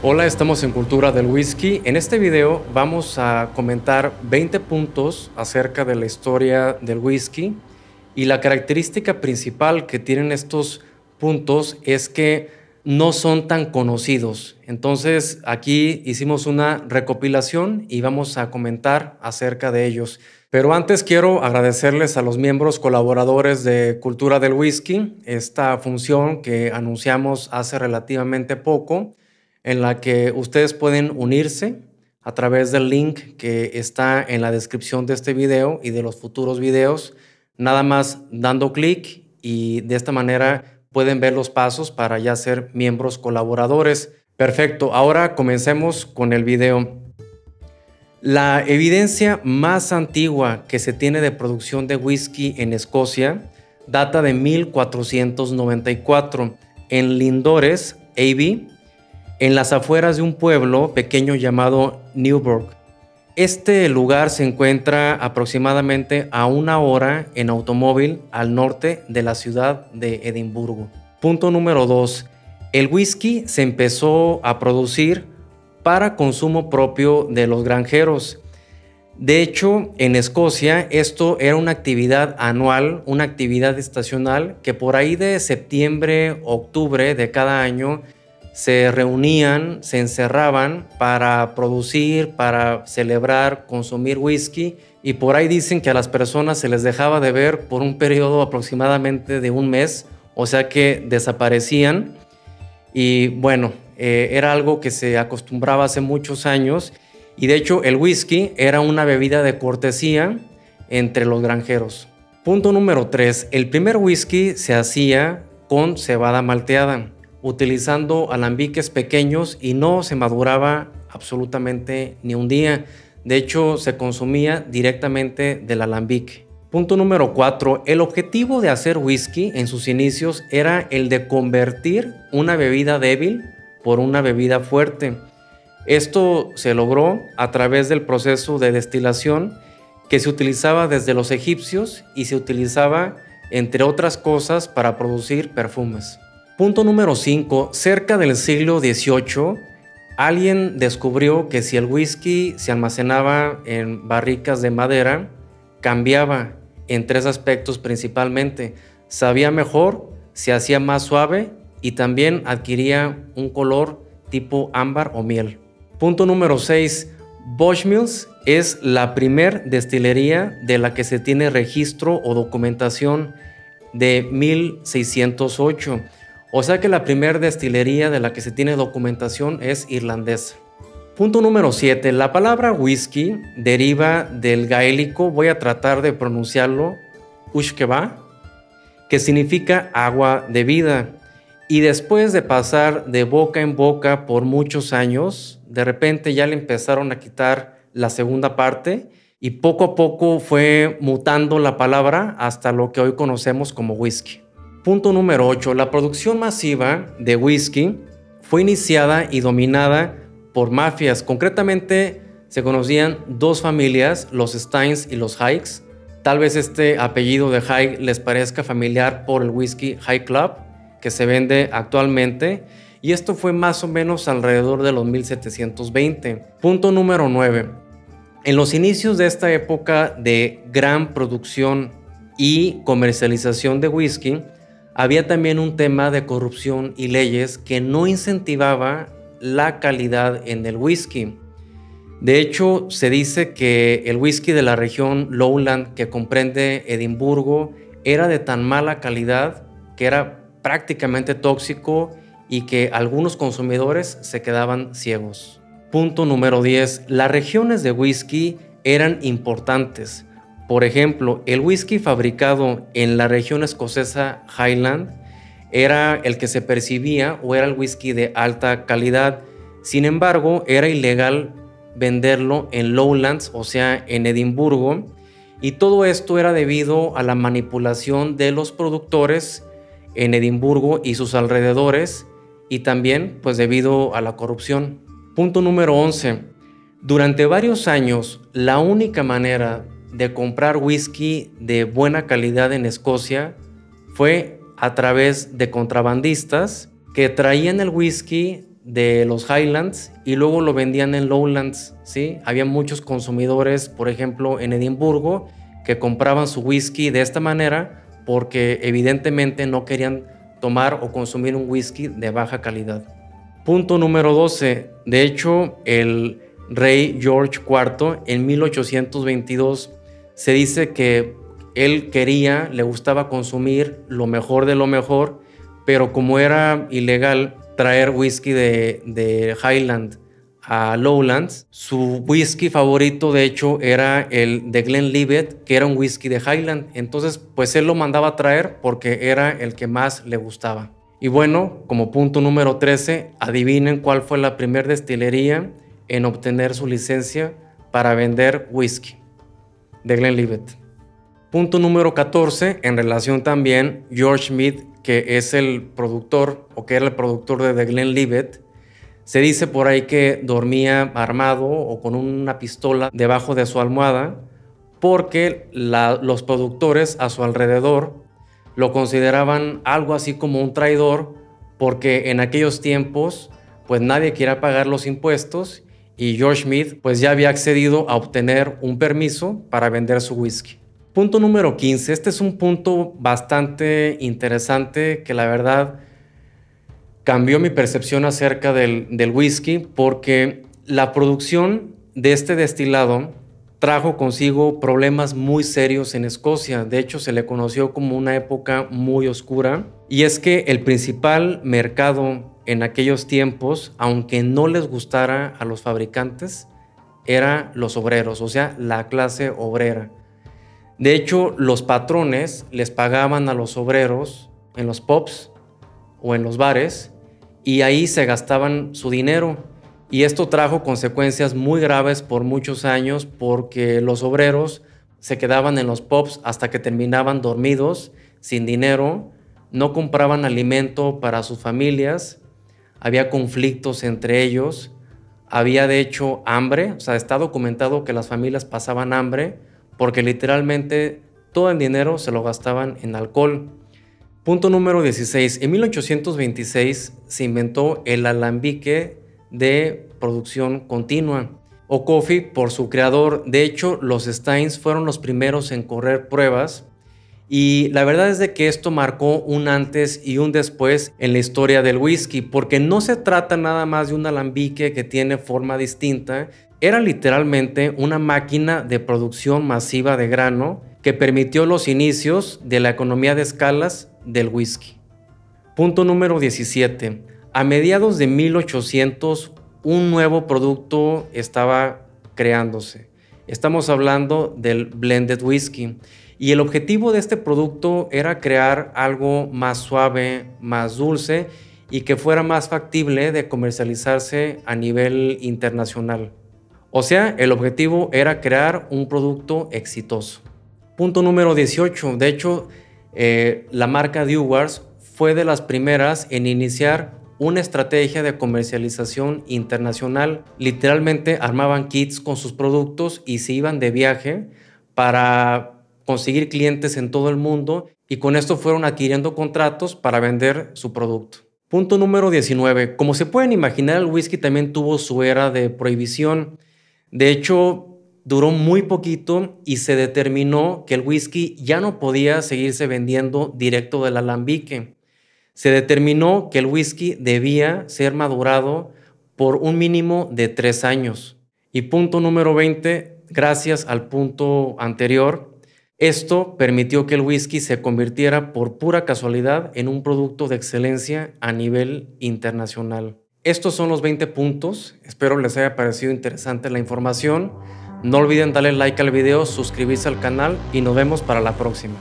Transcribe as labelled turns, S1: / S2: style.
S1: Hola, estamos en Cultura del Whisky. En este video vamos a comentar 20 puntos acerca de la historia del whisky y la característica principal que tienen estos puntos es que no son tan conocidos. Entonces aquí hicimos una recopilación y vamos a comentar acerca de ellos. Pero antes quiero agradecerles a los miembros colaboradores de Cultura del Whisky, esta función que anunciamos hace relativamente poco, en la que ustedes pueden unirse a través del link que está en la descripción de este video y de los futuros videos, nada más dando clic y de esta manera pueden ver los pasos para ya ser miembros colaboradores. Perfecto, ahora comencemos con el video. La evidencia más antigua que se tiene de producción de whisky en Escocia data de 1494 en Lindores, Abbey, en las afueras de un pueblo pequeño llamado Newburgh. Este lugar se encuentra aproximadamente a 1 hora en automóvil al norte de la ciudad de Edimburgo. Punto número 2. El whisky se empezó a producir para consumo propio de los granjeros. De hecho, en Escocia esto era una actividad anual, una actividad estacional que por ahí de septiembre, octubre de cada año se reunían, se encerraban para producir, para celebrar, consumir whisky, y por ahí dicen que a las personas se les dejaba de ver por un periodo aproximadamente de 1 mes, o sea que desaparecían. Y bueno, era algo que se acostumbraba hace muchos años, y de hecho el whisky era una bebida de cortesía entre los granjeros. Punto número 3. El primer whisky se hacía con cebada malteada, utilizando alambiques pequeños y no se maduraba absolutamente ni un día. De hecho, se consumía directamente del alambique. Punto número 4. El objetivo de hacer whisky en sus inicios era el de convertir una bebida débil por una bebida fuerte. Esto se logró a través del proceso de destilación que se utilizaba desde los egipcios y se utilizaba, entre otras cosas, para producir perfumes. Punto número 5. Cerca del siglo XVIII, alguien descubrió que si el whisky se almacenaba en barricas de madera, cambiaba en 3 aspectos principalmente. Sabía mejor, se hacía más suave y también adquiría un color tipo ámbar o miel. Punto número 6. Bushmills es la primer destilería de la que se tiene registro o documentación de 1608. O sea que la primera destilería de la que se tiene documentación es irlandesa. Punto número 7. La palabra whisky deriva del gaélico, voy a tratar de pronunciarlo, ushkeba, que significa agua de vida. Y después de pasar de boca en boca por muchos años, de repente ya le empezaron a quitar la segunda parte y poco a poco fue mutando la palabra hasta lo que hoy conocemos como whisky. Punto número 8. La producción masiva de whisky fue iniciada y dominada por mafias. Concretamente se conocían 2 familias, los Steins y los Hykes. Tal vez este apellido de Hyke les parezca familiar por el whisky High Club que se vende actualmente, y esto fue más o menos alrededor de los 1720. Punto número 9. En los inicios de esta época de gran producción y comercialización de whisky, había también un tema de corrupción y leyes que no incentivaba la calidad en el whisky. De hecho, se dice que el whisky de la región Lowland, que comprende Edimburgo, era de tan mala calidad que era prácticamente tóxico y que algunos consumidores se quedaban ciegos. Punto número 10. Las regiones de whisky eran importantes. Por ejemplo, el whisky fabricado en la región escocesa Highland era el que se percibía o era el whisky de alta calidad. Sin embargo, era ilegal venderlo en Lowlands, o sea, en Edimburgo, y todo esto era debido a la manipulación de los productores en Edimburgo y sus alrededores, y también pues debido a la corrupción. Punto número 11. Durante varios años, la única manera de comprar whisky de buena calidad en Escocia fue a través de contrabandistas que traían el whisky de los Highlands y luego lo vendían en Lowlands, ¿sí? Había muchos consumidores, por ejemplo, en Edimburgo, que compraban su whisky de esta manera porque evidentemente no querían tomar o consumir un whisky de baja calidad. Punto número 12. De hecho, el rey George IV en 1822 se dice que él le gustaba consumir lo mejor de lo mejor, pero como era ilegal traer whisky de Highland a Lowlands, su whisky favorito de hecho era el de Glenlivet, que era un whisky de Highland. Entonces pues él lo mandaba a traer porque era el que más le gustaba. Y bueno, como punto número 13, adivinen cuál fue la primera destilería en obtener su licencia para vender whisky de Glenlivet. Punto número 14, en relación también, George Mead, que es el productor o que era el productor de The Glenlivet, se dice por ahí que dormía armado o con una pistola debajo de su almohada porque los productores a su alrededor lo consideraban algo así como un traidor, porque en aquellos tiempos pues nadie quería pagar los impuestos y George Mead pues ya había accedido a obtener un permiso para vender su whisky. Punto número 15. Este es un punto bastante interesante que la verdad cambió mi percepción acerca del whisky, porque la producción de este destilado trajo consigo problemas muy serios en Escocia. De hecho, se le conoció como una época muy oscura. Y es que el principal mercado en aquellos tiempos, aunque no les gustara a los fabricantes, eran los obreros, o sea, la clase obrera. De hecho, los patrones les pagaban a los obreros en los pubs o en los bares y ahí se gastaban su dinero. Y esto trajo consecuencias muy graves por muchos años porque los obreros se quedaban en los pubs hasta que terminaban dormidos, sin dinero, no compraban alimento para sus familias, había conflictos entre ellos, había de hecho hambre, o sea, está documentado que las familias pasaban hambre porque literalmente todo el dinero se lo gastaban en alcohol. Punto número 16. En 1826 se inventó el alambique de producción continua, o coffee por su creador. De hecho, los Steins fueron los primeros en correr pruebas y la verdad es de que esto marcó un antes y un después en la historia del whisky, porque no se trata nada más de un alambique que tiene forma distinta. Era literalmente una máquina de producción masiva de grano que permitió los inicios de la economía de escalas del whisky. Punto número 17. A mediados de 1800, un nuevo producto estaba creándose. Estamos hablando del blended whisky. Y el objetivo de este producto era crear algo más suave, más dulce y que fuera más factible de comercializarse a nivel internacional. O sea, el objetivo era crear un producto exitoso. Punto número 18. De hecho, la marca Dewar's fue de las primeras en iniciar una estrategia de comercialización internacional. Literalmente armaban kits con sus productos y se iban de viaje para conseguir clientes en todo el mundo y con esto fueron adquiriendo contratos para vender su producto. Punto número 19. Como se pueden imaginar, el whisky también tuvo su era de prohibición. De hecho, duró muy poquito y se determinó que el whisky ya no podía seguirse vendiendo directo del alambique. Se determinó que el whisky debía ser madurado por un mínimo de 3 años. Y punto número 20, gracias al punto anterior, esto permitió que el whisky se convirtiera por pura casualidad en un producto de excelencia a nivel internacional. Estos son los 20 puntos. Espero les haya parecido interesante la información. No olviden darle like al video, suscribirse al canal y nos vemos para la próxima.